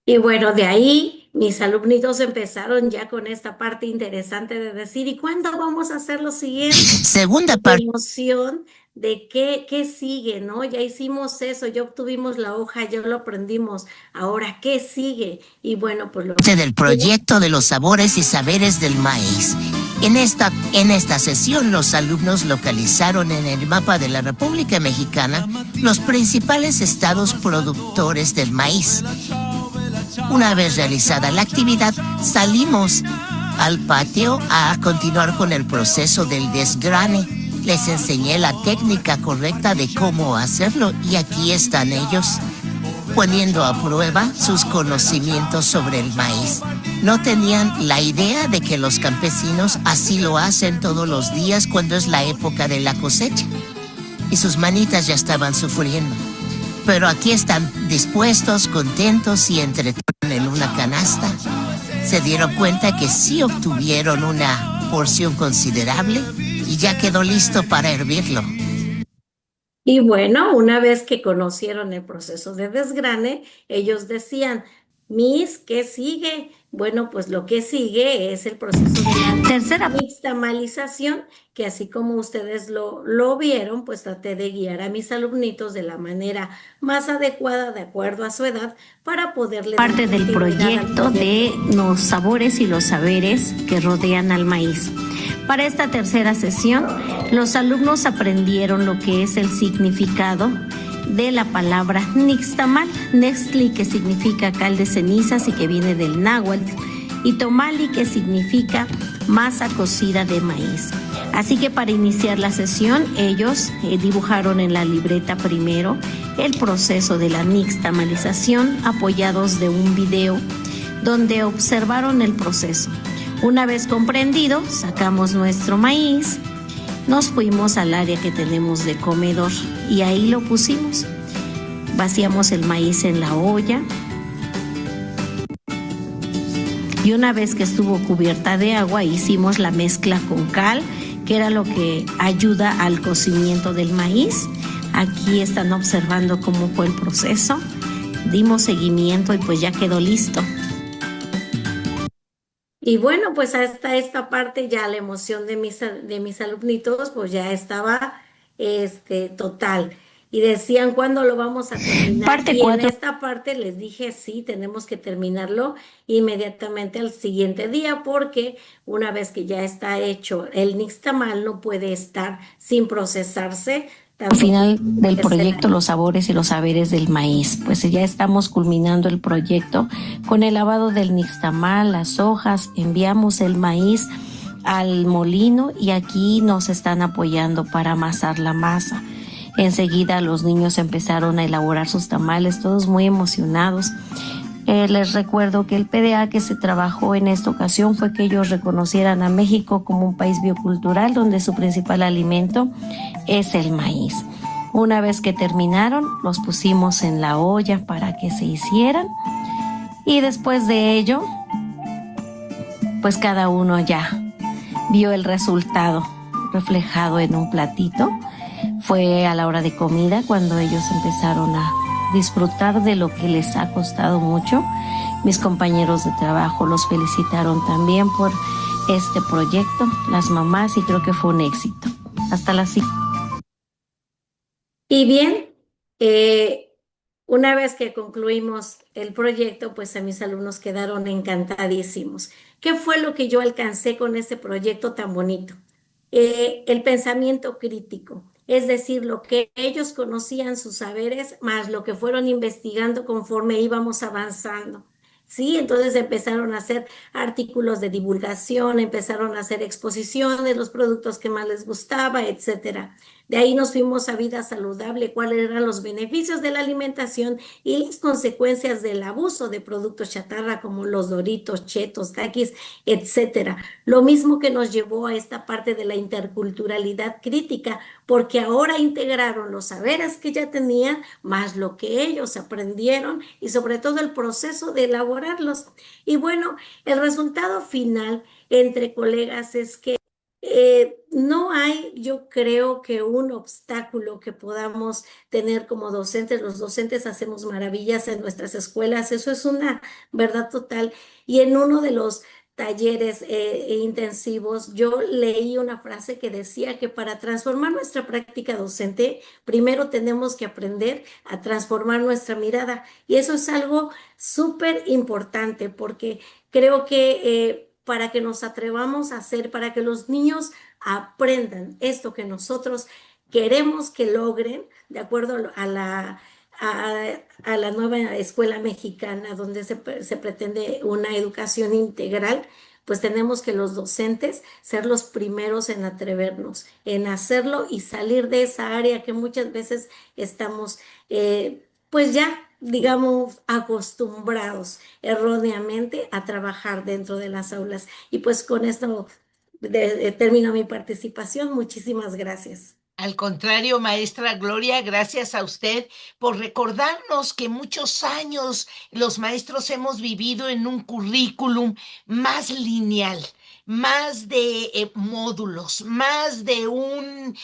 Y bueno, de ahí mis alumnitos empezaron ya con esta parte interesante de decir, ¿y cuándo vamos a hacer lo siguiente? Segunda parte. Emoción de qué sigue, ¿no? Ya hicimos eso, ya obtuvimos la hoja, ya lo aprendimos, ahora, ¿qué sigue? Y bueno, pues lo... Del proyecto de los sabores y saberes del maíz. En esta sesión, los alumnos localizaron en el mapa de la República Mexicana los principales estados productores del maíz. Una vez realizada la actividad, salimos al patio a continuar con el proceso del desgrane. Les enseñé la técnica correcta de cómo hacerlo y aquí están ellos, poniendo a prueba sus conocimientos sobre el maíz. No tenían la idea de que los campesinos así lo hacen todos los días cuando es la época de la cosecha. Y sus manitas ya estaban sufriendo. Pero aquí están dispuestos, contentos y entretenidos en una canasta. Se dieron cuenta que sí obtuvieron una porción considerable y ya quedó listo para hervirlo. Y bueno, una vez que conocieron el proceso de desgrane, ellos decían, Miss, ¿qué sigue? Bueno, pues lo que sigue es el proceso de la Tercera nixtamalización, que así como ustedes lo vieron, pues traté de guiar a mis alumnitos de la manera más adecuada, de acuerdo a su edad, para poderles dar parte del continuidad al proyecto de los sabores y los saberes que rodean al maíz. Para esta tercera sesión, los alumnos aprendieron lo que es el significado de la palabra nixtamal, nextli, que significa cal de cenizas y que viene del náhuatl, y tomali, que significa masa cocida de maíz. Así que para iniciar la sesión, ellos dibujaron en la libreta primero el proceso de la nixtamalización, apoyados de un video donde observaron el proceso. Una vez comprendido, sacamos nuestro maíz, nos fuimos al área que tenemos de comedor y ahí lo pusimos. Vaciamos el maíz en la olla y una vez que estuvo cubierta de agua, hicimos la mezcla con cal, que era lo que ayuda al cocimiento del maíz. Aquí están observando cómo fue el proceso. Dimos seguimiento y pues ya quedó listo. Y bueno, pues hasta esta parte ya la emoción de mis alumnitos pues ya estaba total. Y decían, ¿cuándo lo vamos a terminar? Parte y 4. En esta parte les dije, sí, tenemos que terminarlo inmediatamente al siguiente día, porque una vez que ya está hecho, el nixtamal no puede estar sin procesarse. Al final del proyecto, los sabores y los saberes del maíz. Pues ya estamos culminando el proyecto con el lavado del nixtamal, las hojas, enviamos el maíz al molino y aquí nos están apoyando para amasar la masa. Enseguida los niños empezaron a elaborar sus tamales, todos muy emocionados. Les recuerdo que el PDA que se trabajó en esta ocasión fue que ellos reconocieran a México como un país biocultural donde su principal alimento es el maíz. Una vez que terminaron, los pusimos en la olla para que se hicieran y después de ello, pues cada uno ya vio el resultado reflejado en un platito. Fue a la hora de comida cuando ellos empezaron a disfrutar de lo que les ha costado mucho. Mis compañeros de trabajo los felicitaron también por este proyecto, las mamás, y creo que fue un éxito. Hasta la siguiente. Y bien, Una vez que concluimos el proyecto, pues a mis alumnos quedaron encantadísimos. ¿Qué fue lo que yo alcancé con este proyecto tan bonito? El pensamiento crítico, es decir, lo que ellos conocían, sus saberes, más lo que fueron investigando conforme íbamos avanzando. Sí, entonces empezaron a hacer artículos de divulgación, empezaron a hacer exposiciones, los productos que más les gustaba, etcétera. De ahí nos fuimos a vida saludable, cuáles eran los beneficios de la alimentación y las consecuencias del abuso de productos chatarra como los Doritos, Chetos, Takis, etcétera. Lo mismo que nos llevó a esta parte de la interculturalidad crítica, porque ahora integraron los saberes que ya tenían, más lo que ellos aprendieron y sobre todo el proceso de elaborarlos. Y bueno, el resultado final entre colegas es que no hay, yo creo que un obstáculo que podamos tener como docentes. Los docentes hacemos maravillas en nuestras escuelas, eso es una verdad total. Y en uno de los talleres intensivos, yo leí una frase que decía que para transformar nuestra práctica docente, primero tenemos que aprender a transformar nuestra mirada. Y eso es algo súper importante porque creo que para que nos atrevamos a hacer, para que los niños aprendan esto que nosotros queremos que logren, de acuerdo a la nueva escuela mexicana, donde se pretende una educación integral, pues tenemos que los docentes ser los primeros en atrevernos, en hacerlo y salir de esa área que muchas veces estamos, pues ya, digamos, acostumbrados erróneamente a trabajar dentro de las aulas. Y pues con esto termino mi participación. Muchísimas gracias. Al contrario, maestra Gloria, gracias a usted por recordarnos que muchos años los maestros hemos vivido en un currículum más lineal, más de módulos, más de un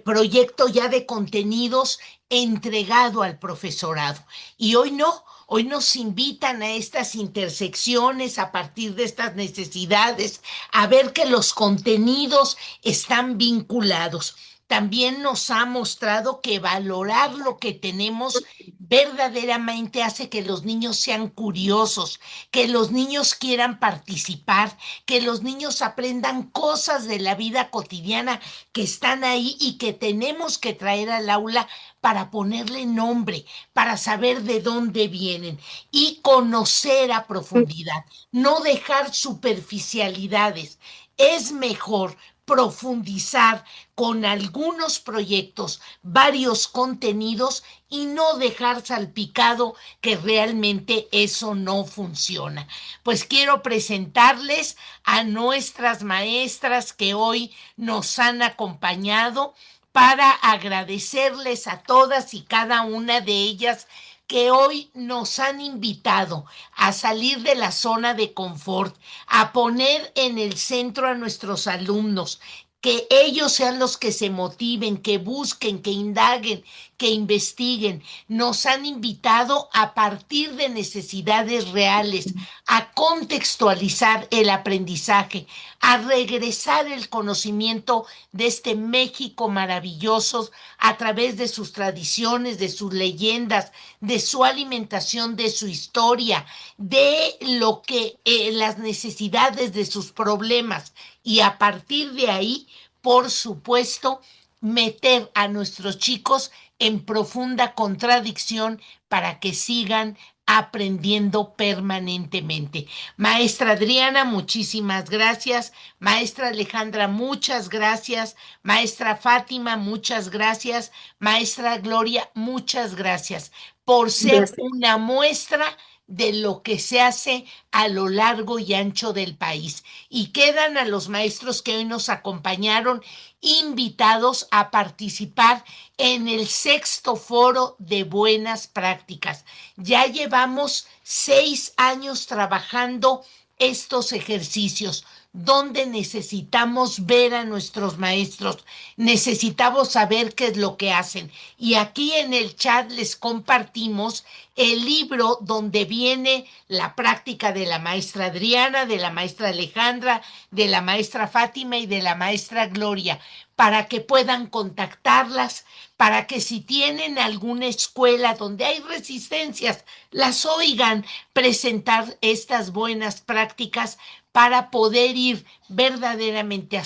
proyecto ya de contenidos entregado al profesorado. Y hoy no. Hoy nos invitan a estas intersecciones a partir de estas necesidades, a ver que los contenidos están vinculados. También nos ha mostrado que valorar lo que tenemos verdaderamente hace que los niños sean curiosos, que los niños quieran participar, que los niños aprendan cosas de la vida cotidiana que están ahí y que tenemos que traer al aula para ponerle nombre, para saber de dónde vienen y conocer a profundidad, no dejar superficialidades. Es mejor profundizar con algunos proyectos, varios contenidos y no dejar salpicado que realmente eso no funciona. Pues quiero presentarles a nuestras maestras que hoy nos han acompañado para agradecerles a todas y cada una de ellas que hoy nos han invitado a salir de la zona de confort, a poner en el centro a nuestros alumnos, que ellos sean los que se motiven, que busquen, que indaguen, que investiguen. Nos han invitado a partir de necesidades reales, a contextualizar el aprendizaje, a regresar el conocimiento de este México maravilloso a través de sus tradiciones, de sus leyendas, de su alimentación, de su historia, de lo que las necesidades de sus problemas. Y a partir de ahí, por supuesto, meter a nuestros chicos en profunda contradicción para que sigan aprendiendo permanentemente. Maestra Adriana, muchísimas gracias. Maestra Alejandra, muchas gracias. Maestra Fátima, muchas gracias. Maestra Gloria, muchas gracias por ser Gracias. una muestra de lo que se hace a lo largo y ancho del país. Y quedan a los maestros que hoy nos acompañaron invitados a participar en el 6º Foro de Buenas Prácticas. Ya llevamos 6 años trabajando estos ejercicios. donde necesitamos ver a nuestros maestros, necesitamos saber qué es lo que hacen. Y aquí en el chat les compartimos el libro donde viene la práctica de la maestra Adriana, de la maestra Alejandra, de la maestra Fátima y de la maestra Gloria, para que puedan contactarlas, para que si tienen alguna escuela donde hay resistencias, las oigan presentar estas buenas prácticas para poder ir verdaderamente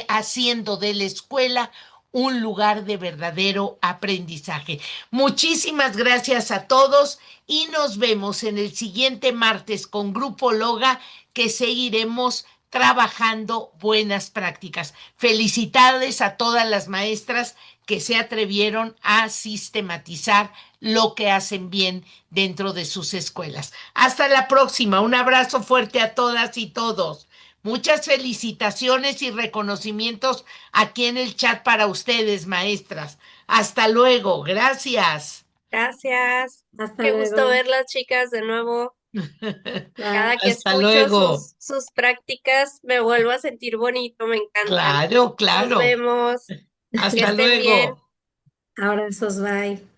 haciendo de la escuela un lugar de verdadero aprendizaje. Muchísimas gracias a todos y nos vemos en el siguiente martes con Grupo Loga, que seguiremos trabajando buenas prácticas. Felicidades a todas las maestras que se atrevieron a sistematizar lo que hacen bien dentro de sus escuelas. Hasta la próxima. Un abrazo fuerte a todas y todos. Muchas felicitaciones y reconocimientos aquí en el chat para ustedes, maestras. Hasta luego. Gracias. Gracias. Hasta Qué gusto luego. verlas, chicas, de nuevo. Bye. Cada que Hasta escucho luego. sus prácticas, me vuelvo a sentir bonito, me encantan. Claro, Nos claro. vemos. Que Hasta estén bien. luego. Abrazos, bye.